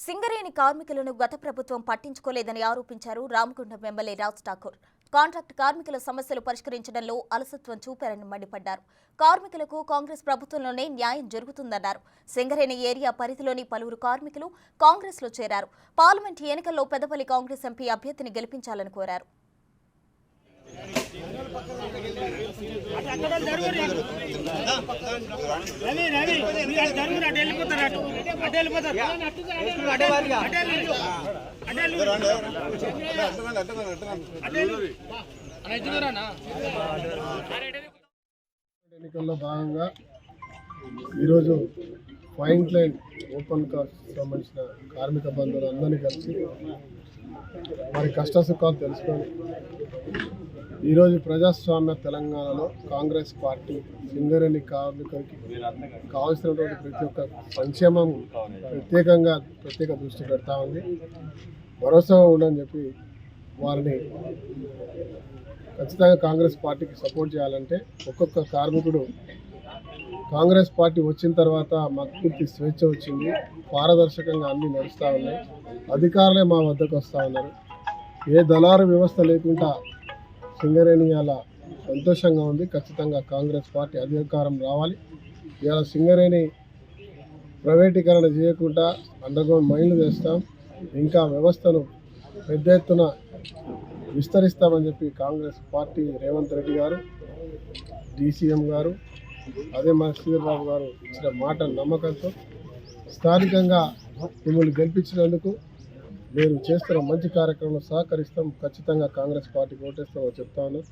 సింగరేణి కార్మికులను గత ప్రభుత్వం పట్టించుకోలేదని ఆరోపించారు రామగుండం ఎమ్మెల్యే రాజ్ ఠాకూర్. కాంట్రాక్ట్ కార్మికుల సమస్యలు పరిష్కరించడంలో అలసత్వం చూపారని మండిపడ్డారు. కార్మికులకు కాంగ్రెస్ ప్రభుత్వంలోనే న్యాయం జరుగుతుందన్నారు. సింగరేణి ఏరియా పరిధిలోని పలువురు కార్మికులు కాంగ్రెస్లో చేరారు. పార్లమెంట్ ఎన్నికల్లో పెద్దపల్లి కాంగ్రెస్ ఎంపీ అభ్యర్థిని గెలిపించాలని కోరారు. ఎన్నికల్లో భాగంగా ఈరోజు పాయింట్ లైన్ ఓపెన్ కాస్ట్ సంబంధించిన కార్మిక బంధువులు అందరినీ కలిసి వారి కష్టసుఖాలు తెలుసుకొని ఈరోజు ప్రజాస్వామ్య తెలంగాణలో కాంగ్రెస్ పార్టీ సింగరేణి కార్మికులకి కావాల్సినటువంటి ప్రతి ఒక్క సంక్షేమం ప్రత్యేక దృష్టి పెడతా ఉంది. భరోసా ఉండని చెప్పి వారిని ఖచ్చితంగా కాంగ్రెస్ పార్టీకి సపోర్ట్ చేయాలంటే ఒక్కొక్క కార్మికుడు కాంగ్రెస్ పార్టీ వచ్చిన తర్వాత మాకు పూర్తి స్వేచ్ఛ వచ్చింది, పారదర్శకంగా అన్నీ నడుస్తూ ఉన్నాయి, అధికారులే మా వద్దకు వస్తూ ఉన్నారు, ఏ దళారు వ్యవస్థ లేకుండా సింగరేణి అలా సంతోషంగా ఉంది. ఖచ్చితంగా కాంగ్రెస్ పార్టీ అధికారం రావాలి. ఇవాళ సింగరేణి ప్రైవేటీకరణ చేయకుండా అండర్గ్రౌండ్ మైన్లు చేస్తాం, ఇంకా వ్యవస్థను పెద్ద ఎత్తున విస్తరిస్తామని చెప్పి కాంగ్రెస్ పార్టీ రేవంత్ రెడ్డి గారు, డీసీఎం గారు, అదే మన శ్రీధర్బాబు గారు ఇచ్చిన మాట నమ్మకంతో స్థానికంగా మిమ్మల్ని గెలిపించినందుకు మీరు చేస్తున్న మంచి కార్యక్రమంలో సహకరిస్తాం. ఖచ్చితంగా కాంగ్రెస్ పార్టీకి ఓటేస్తామని చెప్తా ఉన్నాం.